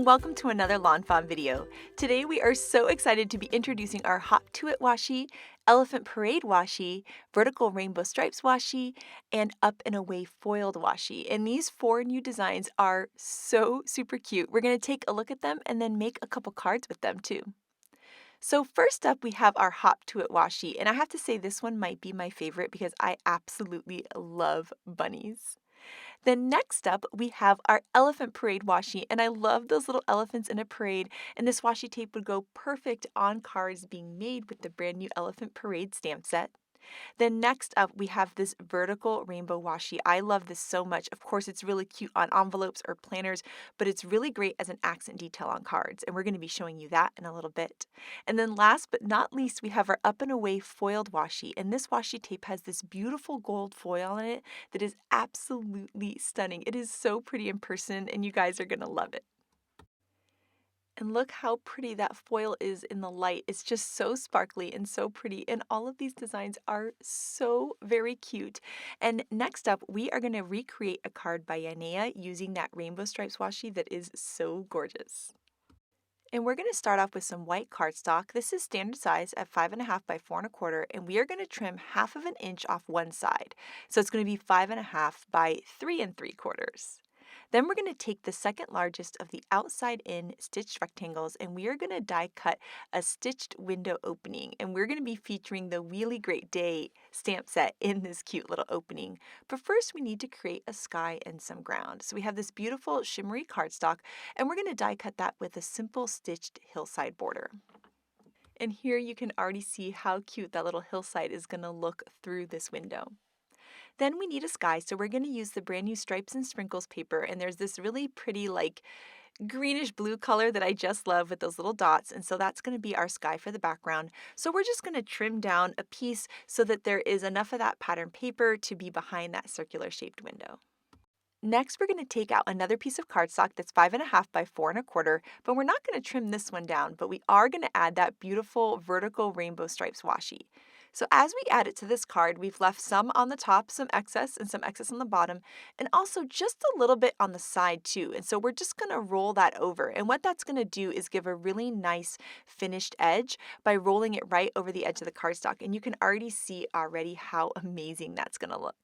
welcome to another lawnfawn video. Today we are so excited to be introducing our Hop to It washi, Elephant Parade washi, Vertical Rainbow Stripes washi, and Up and Away foiled washi. And these 4 new designs are so super cute. We're going to take a look at them and then make a couple cards with them too. So first up we have our Hop to It washi, and I have to say this one might be my favorite because I absolutely love bunnies. Then next up, we have our Elephant Parade washi, and I love those little elephants in a parade, and this washi tape would go perfect on cards being made with the brand new Elephant Parade stamp set. Then next up, we have this Vertical Rainbow washi. I love this so much. Of course, it's really cute on envelopes or planners, but it's really great as an accent detail on cards, and we're going to be showing you that in a little bit. And then last but not least, we have our Up and Away foiled washi, and this washi tape has this beautiful gold foil on it that is absolutely stunning. It is so pretty in person, and you guys are going to love it. And look how pretty that foil is in the light. It's just so sparkly and so pretty. And all of these designs are so very cute. And next up, we are going to recreate a card by Yanea using that Rainbow Stripes washi that is so gorgeous. And we're going to start off with some white cardstock. This is standard size at 5.5 by 4.25, and we are going to trim 1/2 inch off one side. So it's going to be 5.5 by 3.75. Then we're going to take the second largest of the outside in stitched rectangles, and we are going to die cut a stitched window opening, and we're going to be featuring the Really Great Day stamp set in this cute little opening. But first we need to create a sky and some ground. So we have this beautiful shimmery cardstock, and we're going to die cut that with a simple stitched hillside border. And here you can already see how cute that little hillside is going to look through this window. Then we need a sky, so we're going to use the brand new Stripes and Sprinkles paper, and there's this really pretty like greenish blue color that I just love with those little dots, and so that's going to be our sky for the background. So we're just going to trim down a piece so that there is enough of that pattern paper to be behind that circular shaped window. Next, we're going to take out another piece of cardstock that's 5.5 by 4.25, but we're not going to trim this one down, but we are going to add that beautiful Vertical Rainbow Stripes washi. So as we add it to this card, we've left some on the top, some excess, and some excess on the bottom, and also just a little bit on the side too. And so we're just going to roll that over. And what that's going to do is give a really nice finished edge by rolling it right over the edge of the cardstock. And you can already see already how amazing that's going to look.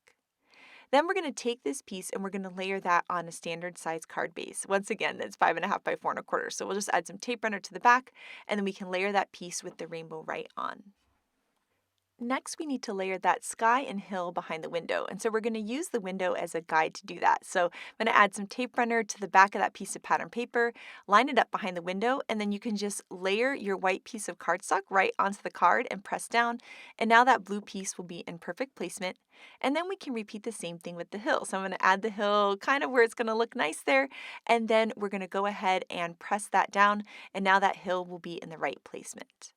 Then we're going to take this piece and we're going to layer that on a standard size card base. Once again, it's 5.5 by 4.25. So we'll just add some tape runner to the back, and then we can layer that piece with the rainbow right on. Next, we need to layer that sky and hill behind the window, and so we're going to use the window as a guide to do that. So I'm going to add some tape runner to the back of that piece of pattern paper, line it up behind the window, and then you can just layer your white piece of cardstock right onto the card and press down, and now that blue piece will be in perfect placement. And then we can repeat the same thing with the hill. So I'm going to add the hill kind of where it's going to look nice there, and then we're going to go ahead and press that down, and now that hill will be in the right placement.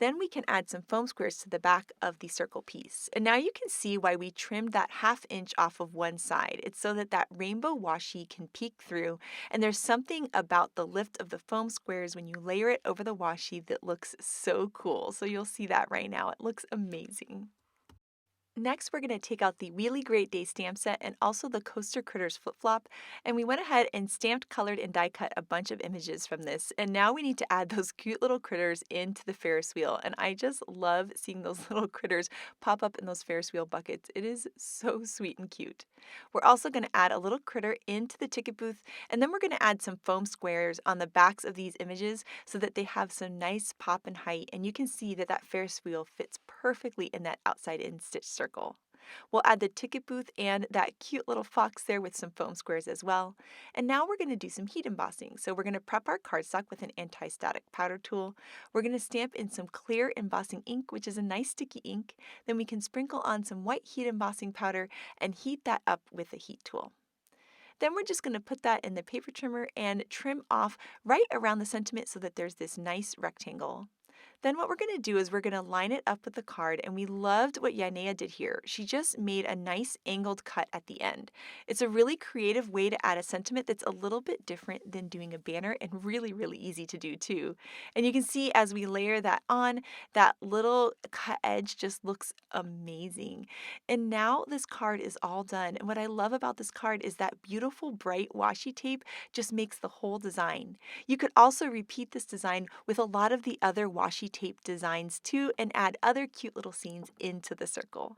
Then we can add some foam squares to the back of the circle piece. And now you can see why we trimmed that 1/2 inch off of one side. It's so that that rainbow washi can peek through. And there's something about the lift of the foam squares when you layer it over the washi that looks so cool. So you'll see that right now. It looks amazing. Next, we're going to take out the Really Great Day stamp set and also the Coaster Critters flip-flop, and we went ahead and stamped, colored, and die cut a bunch of images from this. And now we need to add those cute little critters into the Ferris wheel, and I just love seeing those little critters pop up in those Ferris wheel buckets. It is so sweet and cute. We're also going to add a little critter into the ticket booth, and then we're going to add some foam squares on the backs of these images so that they have some nice pop and height, and you can see that that Ferris wheel fits perfectly in that outside-in stitch circle. We'll add the ticket booth and that cute little fox there with some foam squares as well. And now we're going to do some heat embossing. So we're going to prep our cardstock with an anti-static powder tool. We're going to stamp in some clear embossing ink, which is a nice sticky ink. Then we can sprinkle on some white heat embossing powder and heat that up with a heat tool. Then we're just going to put that in the paper trimmer and trim off right around the sentiment so that there's this nice rectangle. Then what we're going to do is we're going to line it up with the card, and we loved what Yanea did here. She just made a nice angled cut at the end. It's a really creative way to add a sentiment that's a little bit different than doing a banner and really, really easy to do too. And you can see as we layer that on, that little cut edge just looks amazing. And now this card is all done. And what I love about this card is that beautiful bright washi tape just makes the whole design. You could also repeat this design with a lot of the other washi tape designs too and add other cute little scenes into the circle.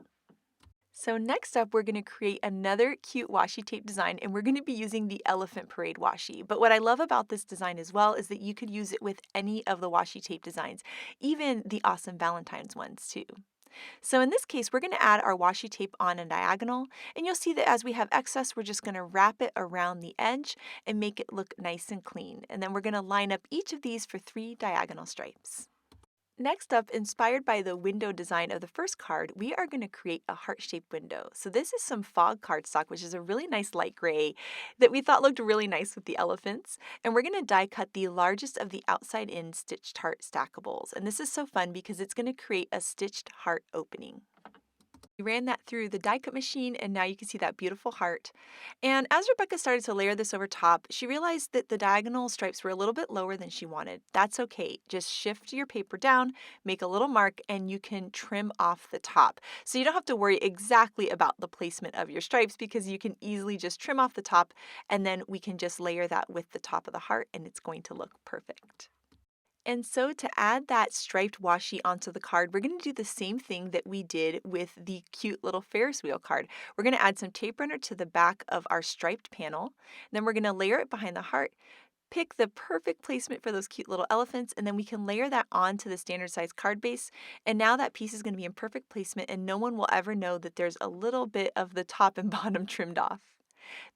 So next up, we're going to create another cute washi tape design, and we're going to be using the Elephant Parade washi. But what I love about this design as well is that you could use it with any of the washi tape designs, even the awesome Valentine's ones too. So in this case, we're going to add our washi tape on a diagonal, and you'll see that as we have excess, we're just going to wrap it around the edge and make it look nice and clean. And then we're going to line up each of these for 3 diagonal stripes. Next up, inspired by the window design of the first card, we are going to create a heart-shaped window. So this is some fog cardstock, which is a really nice light gray that we thought looked really nice with the elephants. And we're going to die cut the largest of the outside-in stitched heart stackables. And this is so fun because it's going to create a stitched heart opening. We ran that through the die cut machine, and now you can see that beautiful heart. And as Rebecca started to layer this over top, she realized that the diagonal stripes were a little bit lower than she wanted. That's okay. Just shift your paper down, make a little mark, and you can trim off the top. So you don't have to worry exactly about the placement of your stripes because you can easily just trim off the top, and then we can just layer that with the top of the heart, and it's going to look perfect. And so to add that striped washi onto the card, we're going to do the same thing that we did with the cute little Ferris wheel card. We're going to add some tape runner to the back of our striped panel. Then we're going to layer it behind the heart, pick the perfect placement for those cute little elephants, and then we can layer that onto the standard size card base. And now that piece is going to be in perfect placement, and no one will ever know that there's a little bit of the top and bottom trimmed off.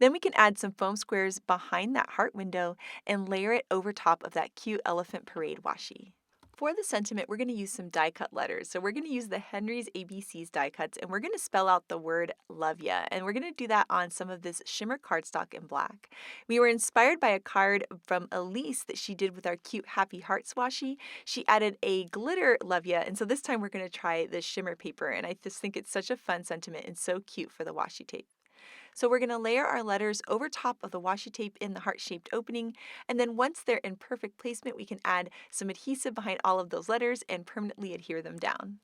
Then we can add some foam squares behind that heart window and layer it over top of that cute Elephant Parade washi. For the sentiment, we're going to use some die cut letters. So we're going to use the Henry's ABC's die cuts, and we're going to spell out the word love ya. And we're going to do that on some of this shimmer cardstock in black. We were inspired by a card from Elise that she did with our cute Happy Hearts washi. She added a glitter love ya, and so this time we're going to try the shimmer paper. And I just think it's such a fun sentiment and so cute for the washi tape. So we're going to layer our letters over top of the washi tape in the heart-shaped opening, and then once they're in perfect placement, we can add some adhesive behind all of those letters and permanently adhere them down.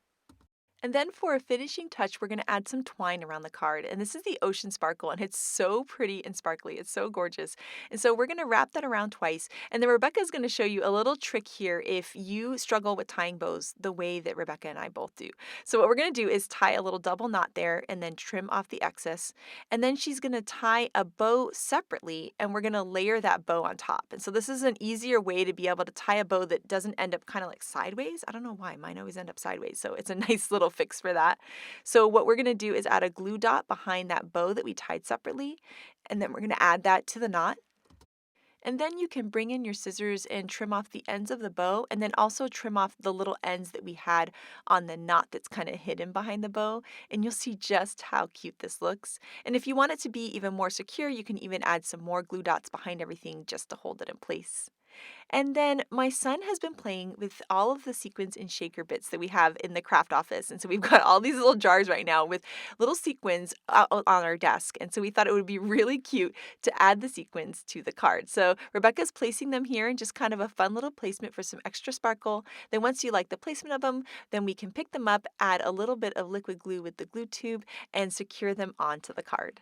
And then for a finishing touch, we're going to add some twine around the card. And this is the Ocean Sparkle, and it's so pretty and sparkly. It's so gorgeous. And so we're going to wrap that around twice. And then Rebecca is going to show you a little trick here if you struggle with tying bows the way that Rebecca and I both do. So what we're going to do is tie a little double knot there and then trim off the excess. And then she's going to tie a bow separately, and we're going to layer that bow on top. And so this is an easier way to be able to tie a bow that doesn't end up kind of like sideways. I don't know why. Mine always end up sideways. So it's a nice little fix for that. So what we're going to do is add a glue dot behind that bow that we tied separately, and then we're going to add that to the knot. And then you can bring in your scissors and trim off the ends of the bow, and then also trim off the little ends that we had on the knot that's kind of hidden behind the bow, and you'll see just how cute this looks. And if you want it to be even more secure, you can even add some more glue dots behind everything just to hold it in place. And then my son has been playing with all of the sequins and shaker bits that we have in the craft office. And so we've got all these little jars right now with little sequins out on our desk. And so we thought it would be really cute to add the sequins to the card. So Rebecca's placing them here in just kind of a fun little placement for some extra sparkle. Then once you like the placement of them, then we can pick them up, add a little bit of liquid glue with the glue tube, and secure them onto the card.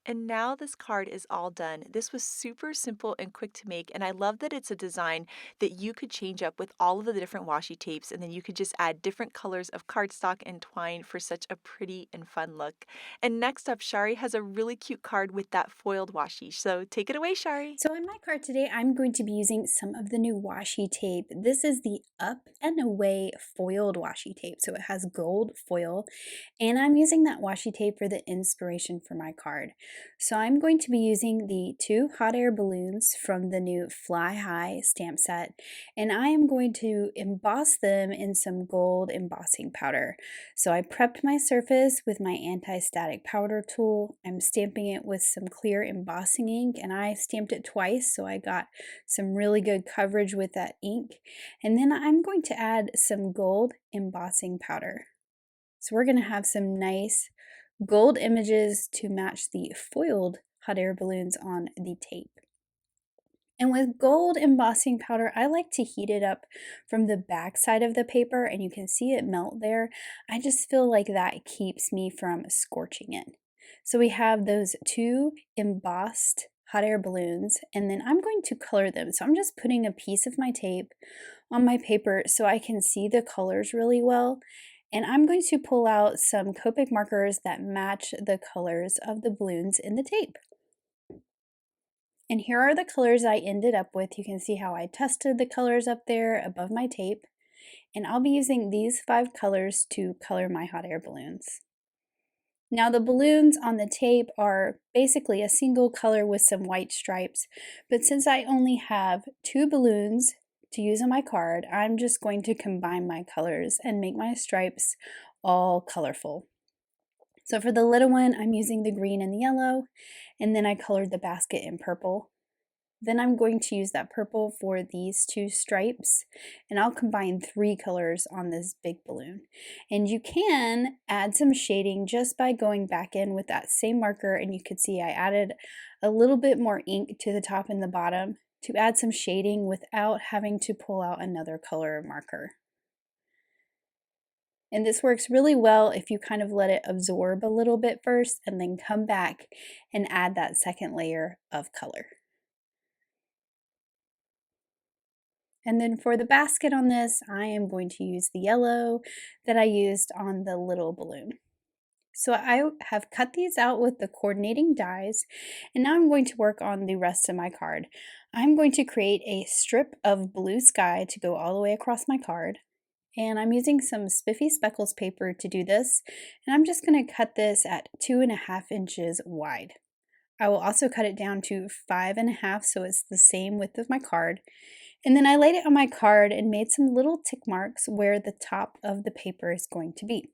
And now this card is all done. This was super simple and quick to make, and I love that it's a design that you could change up with all of the different washi tapes, and then you could just add different colors of cardstock and twine for such a pretty and fun look. And next up, Shari has a really cute card with that foiled washi. So take it away, Shari. So in my card today, I'm going to be using some of the new washi tape. This is the Up and Away foiled washi tape. So it has gold foil, and I'm using that washi tape for the inspiration for my card. So I'm going to be using the 2 hot air balloons from the new Fly High stamp set, and I am going to emboss them in some gold embossing powder. So I prepped my surface with my anti-static powder tool. I'm stamping it with some clear embossing ink, and I stamped it twice so I got some really good coverage with that ink. And then I'm going to add some gold embossing powder. So we're going to have some nice gold images to match the foiled hot air balloons on the tape. And with gold embossing powder, I like to heat it up from the back side of the paper, and you can see it melt there. I just feel like that keeps me from scorching it. So we have those 2 embossed hot air balloons, and then I'm going to color them. So I'm just putting a piece of my tape on my paper so I can see the colors really well. And I'm going to pull out some Copic markers that match the colors of the balloons in the tape. And here are the colors I ended up with. You can see how I tested the colors up there above my tape. And I'll be using these 5 colors to color my hot air balloons. Now the balloons on the tape are basically a single color with some white stripes, but since I only have 2 balloons to use on my card, I'm just going to combine my colors and make my stripes all colorful. So for the little one, I'm using the green and the yellow, and then I colored the basket in purple. Then I'm going to use that purple for these 2 stripes, and I'll combine 3 colors on this big balloon. And you can add some shading just by going back in with that same marker, and you could see I added a little bit more ink to the top and the bottom to add some shading without having to pull out another color marker. And this works really well if you kind of let it absorb a little bit first and then come back and add that second layer of color. And then for the basket on this, I am going to use the yellow that I used on the little balloon. So I have cut these out with the coordinating dies, and now I'm going to work on the rest of my card. I'm going to create a strip of blue sky to go all the way across my card, and I'm using some spiffy speckles paper to do this, and I'm just going to cut this at 2.5 inches wide. I will also cut it down to 5.5 so it's the same width of my card. And then I laid it on my card and made some little tick marks where the top of the paper is going to be.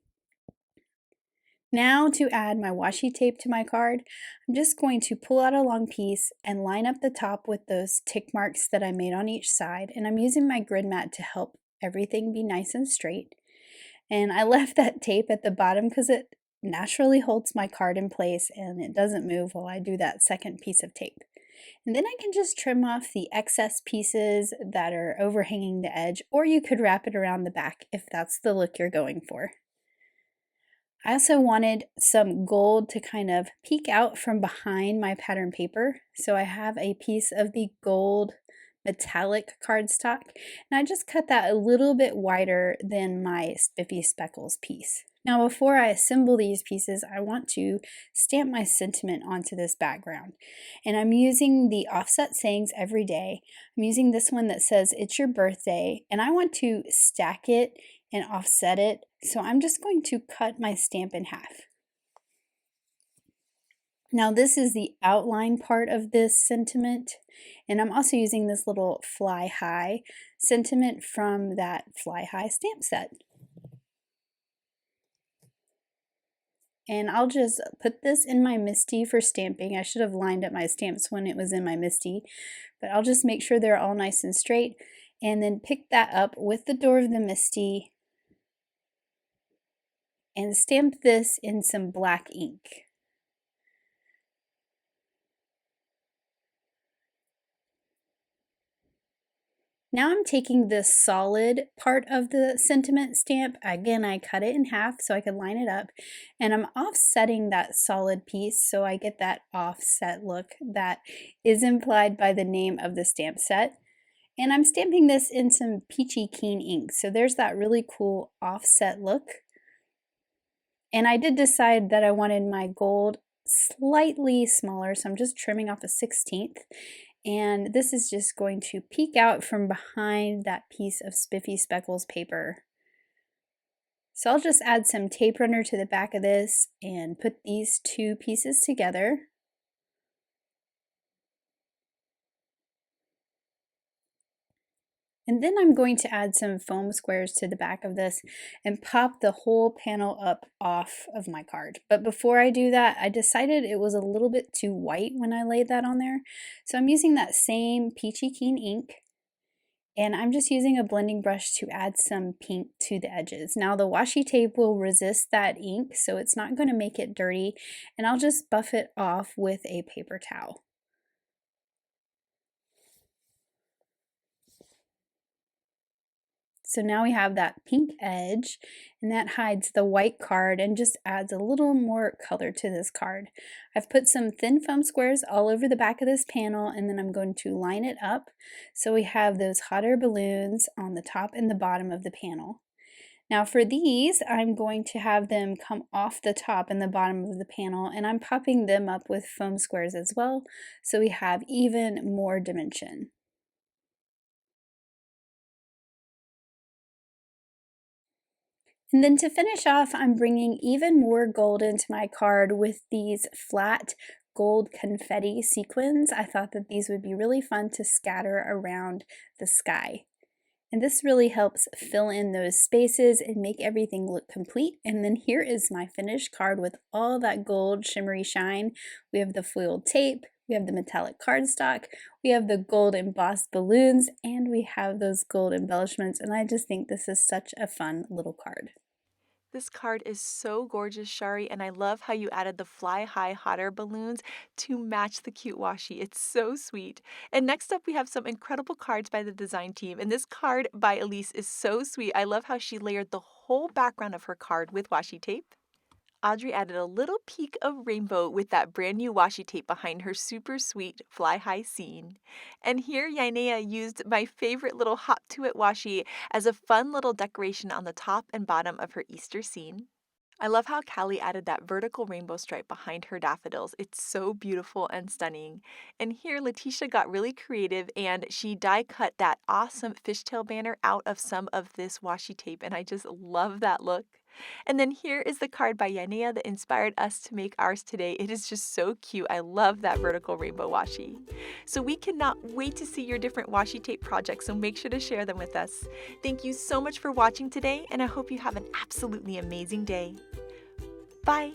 Now to add my washi tape to my card, I'm just going to pull out a long piece and line up the top with those tick marks that I made on each side. And I'm using my grid mat to help everything be nice and straight. And I left that tape at the bottom because it naturally holds my card in place and it doesn't move while I do that second piece of tape. And then I can just trim off the excess pieces that are overhanging the edge, or you could wrap it around the back if that's the look you're going for. I also wanted some gold to kind of peek out from behind my pattern paper, so I have a piece of the gold metallic cardstock, and I just cut that a little bit wider than my spiffy speckles piece. Now before I assemble these pieces, I want to stamp my sentiment onto this background. And I'm using the offset sayings every day. I'm using this one that says, "It's your birthday," and I want to stack it and offset it. So I'm just going to cut my stamp in half. Now this is the outline part of this sentiment, and I'm also using this little Fly High sentiment from that Fly High stamp set. And I'll just put this in my MISTI for stamping. I should have lined up my stamps when it was in my MISTI, but I'll just make sure they're all nice and straight, and then pick that up with the door of the MISTI and stamp this in some black ink. Now I'm taking the solid part of the sentiment stamp. Again, I cut it in half so I could line it up, and I'm offsetting that solid piece so I get that offset look that is implied by the name of the stamp set. And I'm stamping this in some Peachy Keen ink, so there's that really cool offset look. And I did decide that I wanted my gold slightly smaller, so I'm just trimming off a 1/16. And this is just going to peek out from behind that piece of spiffy speckles paper. So I'll just add some tape runner to the back of this and put these 2 pieces together. And then I'm going to add some foam squares to the back of this and pop the whole panel up off of my card. But before I do that, I decided it was a little bit too white when I laid that on there. So I'm using that same Peachy Keen ink, and I'm just using a blending brush to add some pink to the edges. Now the washi tape will resist that ink, so it's not going to make it dirty, and I'll just buff it off with a paper towel. So now we have that pink edge, and that hides the white card and just adds a little more color to this card. I've put some thin foam squares all over the back of this panel, and then I'm going to line it up so we have those hot air balloons on the top and the bottom of the panel. Now for these, I'm going to have them come off the top and the bottom of the panel, and I'm popping them up with foam squares as well, so we have even more dimension. And then to finish off, I'm bringing even more gold into my card with these flat gold confetti sequins. I thought that these would be really fun to scatter around the sky. And this really helps fill in those spaces and make everything look complete. And then here is my finished card with all that gold shimmery shine. We have the foiled tape, we have the metallic cardstock, we have the gold embossed balloons, and we have those gold embellishments. And I just think this is such a fun little card. This card is so gorgeous, Shari, and I love how you added the fly high hot air balloons to match the cute washi. It's so sweet. And next up, we have some incredible cards by the design team. And this card by Elise is so sweet. I love how she layered the whole background of her card with washi tape. Audrey added a little peek of rainbow with that brand new washi tape behind her super sweet fly high scene. And here Yainea used my favorite little hop to it washi as a fun little decoration on the top and bottom of her Easter scene. I love how Callie added that vertical rainbow stripe behind her daffodils. It's so beautiful and stunning. And here Letitia got really creative and she die cut that awesome fishtail banner out of some of this washi tape, and I just love that look. And then here is the card by Yanea that inspired us to make ours today. It is just so cute. I love that vertical rainbow washi. So we cannot wait to see your different washi tape projects, so make sure to share them with us. Thank you so much for watching today, and I hope you have an absolutely amazing day. Bye!